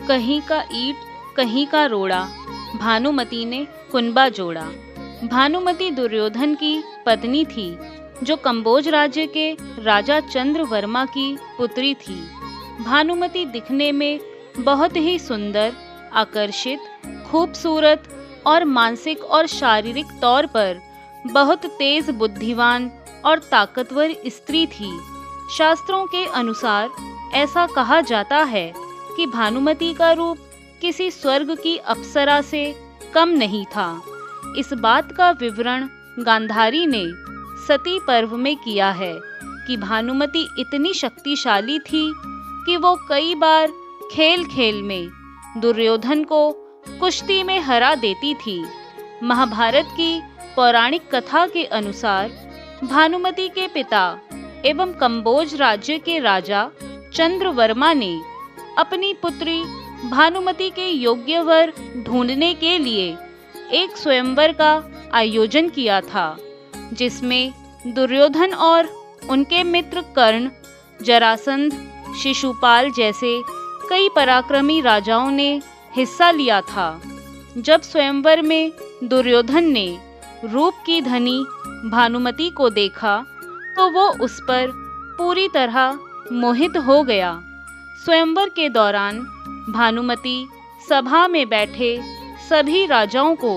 कहीं का ईंट कहीं का रोड़ा, भानुमति ने कुनबा जोड़ा। भानुमति दुर्योधन की पत्नी थी, जो कंबोज राज्य के राजा चंद्रवर्मा की पुत्री थी। भानुमति दिखने में बहुत ही सुंदर, आकर्षित, खूबसूरत और मानसिक और शारीरिक तौर पर बहुत तेज बुद्धिमान और ताकतवर स्त्री थी। शास्त्रों के अनुसार ऐसा कहा जाता है कि भानुमति का रूप किसी स्वर्ग की अप्सरा से कम नहीं था। इस बात का विवरण गांधारी ने सती पर्व में किया है कि भानुमति इतनी शक्तिशाली थी कि वो कई बार खेल खेल में दुर्योधन को कुश्ती में हरा देती थी। महाभारत की पौराणिक कथा के अनुसार भानुमति के पिता एवं कंबोज राज्य के राजा चंद्रवर्मा ने अपनी पुत्री भानुमति के योग्य वर ढूंढने के लिए एक स्वयंवर का आयोजन किया था, जिसमें दुर्योधन और उनके मित्र कर्ण, जरासंध, शिशुपाल जैसे कई पराक्रमी राजाओं ने हिस्सा लिया था। जब स्वयंवर में दुर्योधन ने रूप की धनी भानुमति को देखा तो वो उस पर पूरी तरह मोहित हो गया। स्वयंवर के दौरान भानुमति सभा में बैठे सभी राजाओं को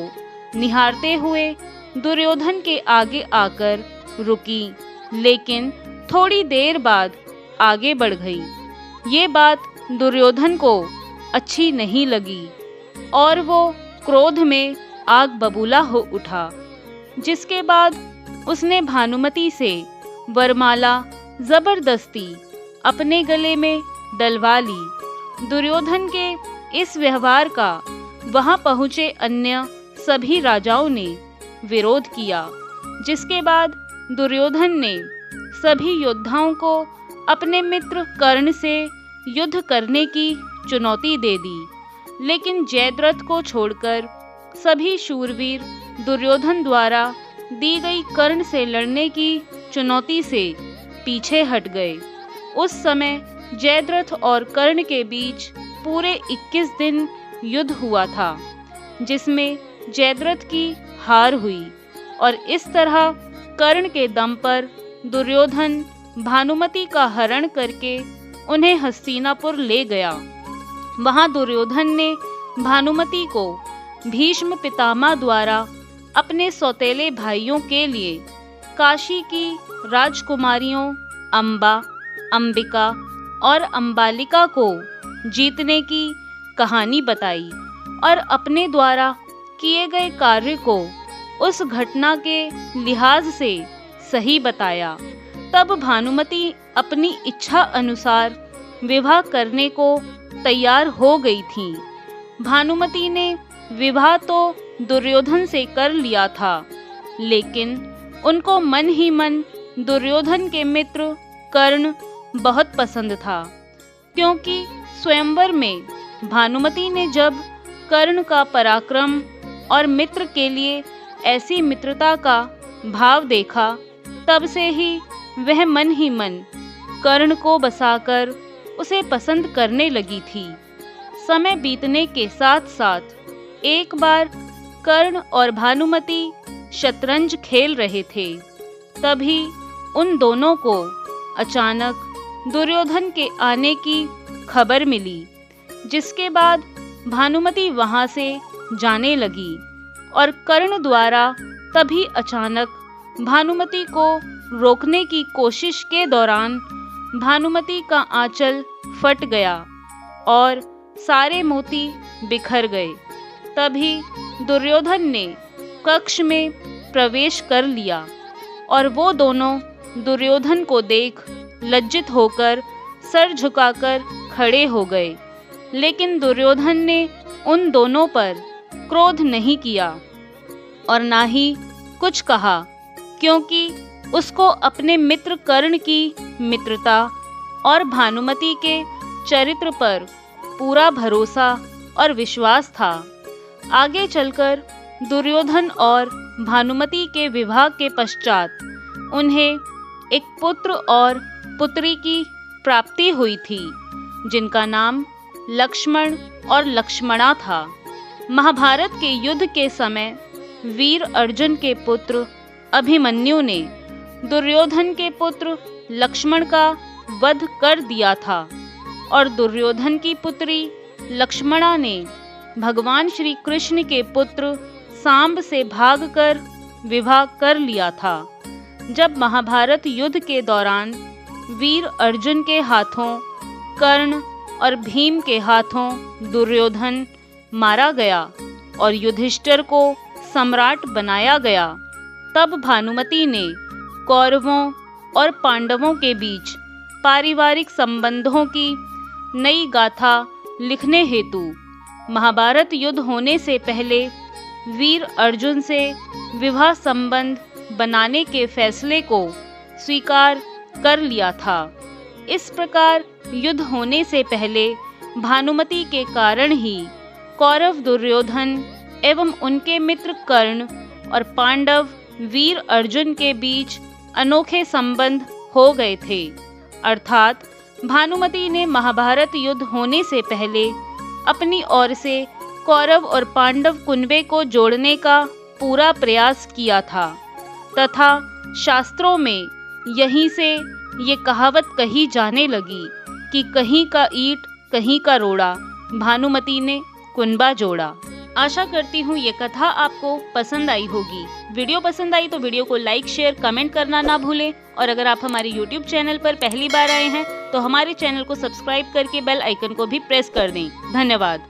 निहारते हुए दुर्योधन के आगे आकर रुकी, लेकिन थोड़ी देर बाद आगे बढ़ गई। ये बात दुर्योधन को अच्छी नहीं लगी और वो क्रोध में आग बबूला हो उठा, जिसके बाद उसने भानुमति से वरमाला जबरदस्ती अपने गले में डलवा ली। दुर्योधन के इस व्यवहार का वहां पहुंचे अन्य सभी राजाओं ने विरोध किया, जिसके बाद दुर्योधन ने सभी योद्धाओं को अपने मित्र कर्ण से युद्ध करने की चुनौती दे दी। लेकिन जयद्रथ को छोड़कर सभी शूरवीर दुर्योधन द्वारा दी गई कर्ण से लड़ने की चुनौती से पीछे हट गए। उस समय जयद्रथ और कर्ण के बीच पूरे 21 दिन युद्ध हुआ था, जिसमें जयद्रथ की हार हुई और इस तरह कर्ण के दम पर दुर्योधन भानुमति का हरण करके उन्हें हस्तिनापुर ले गया। वहां दुर्योधन ने भानुमति को भीष्म पितामह द्वारा अपने सौतेले भाइयों के लिए काशी की राजकुमारियों अंबा, अंबिका और अंबालिका को जीतने की कहानी बताई और अपने द्वारा किए गए कार्य को उस घटना के लिहाज से सही बताया। तब भानुमति अपनी इच्छा अनुसार विवाह करने को तैयार हो गई थी। भानुमति ने विवाह तो दुर्योधन से कर लिया था, लेकिन उनको मन ही मन दुर्योधन के मित्र कर्ण बहुत पसंद था, क्योंकि स्वयंवर में भानुमति ने जब कर्ण का पराक्रम और मित्र के लिए ऐसी मित्रता का भाव देखा, तब से ही वह मन ही मन कर्ण को बसाकर उसे पसंद करने लगी थी। समय बीतने के साथ साथ एक बार कर्ण और भानुमति शतरंज खेल रहे थे। तभी उन दोनों को अचानक दुर्योधन के आने की खबर मिली, जिसके बाद भानुमति वहां से जाने लगी और कर्ण द्वारा तभी अचानक भानुमति को रोकने की कोशिश के दौरान भानुमति का आंचल फट गया और सारे मोती बिखर गए। तभी दुर्योधन ने कक्ष में प्रवेश कर लिया और वो दोनों दुर्योधन को देख लज्जित होकर सर झुकाकर खड़े हो गए। लेकिन दुर्योधन ने उन दोनों पर क्रोध नहीं किया और ना ही कुछ कहा, क्योंकि उसको अपने मित्र कर्ण की मित्रता और भानुमति के चरित्र पर पूरा भरोसा और विश्वास था। आगे चलकर दुर्योधन और भानुमति के विवाह के पश्चात उन्हें एक पुत्र और पुत्री की प्राप्ति हुई थी, जिनका नाम लक्ष्मण और लक्ष्मणा था। महाभारत के युद्ध के समय वीर अर्जुन के पुत्र अभिमन्यु ने दुर्योधन के पुत्र लक्ष्मण का वध कर दिया था और दुर्योधन की पुत्री लक्ष्मणा ने भगवान श्री कृष्ण के पुत्र सांब से भागकर विवाह कर लिया था। जब महाभारत युद्ध के दौरान वीर अर्जुन के हाथों कर्ण और भीम के हाथों दुर्योधन मारा गया और युधिष्ठिर को सम्राट बनाया गया, तब भानुमति ने कौरवों और पांडवों के बीच पारिवारिक संबंधों की नई गाथा लिखने हेतु महाभारत युद्ध होने से पहले वीर अर्जुन से विवाह संबंध बनाने के फैसले को स्वीकार कर लिया था। इस प्रकार युद्ध होने से पहले भानुमति के कारण ही कौरव दुर्योधन एवं उनके मित्र कर्ण और पांडव वीर अर्जुन के बीच अनोखे संबंध हो गए थे। अर्थात भानुमति ने महाभारत युद्ध होने से पहले अपनी ओर से कौरव और पांडव कुनबे को जोड़ने का पूरा प्रयास किया था तथा शास्त्रों में यहीं से ये कहावत कही जाने लगी कि कहीं का ईंट कहीं का रोड़ा, भानुमति ने कुनबा जोड़ा। आशा करती हूँ ये कथा आपको पसंद आई होगी। वीडियो पसंद आई तो वीडियो को लाइक शेयर कमेंट करना ना भूलें और अगर आप हमारे YouTube चैनल पर पहली बार आए हैं तो हमारे चैनल को सब्सक्राइब करके बेल आइकन को भी प्रेस कर दें। धन्यवाद।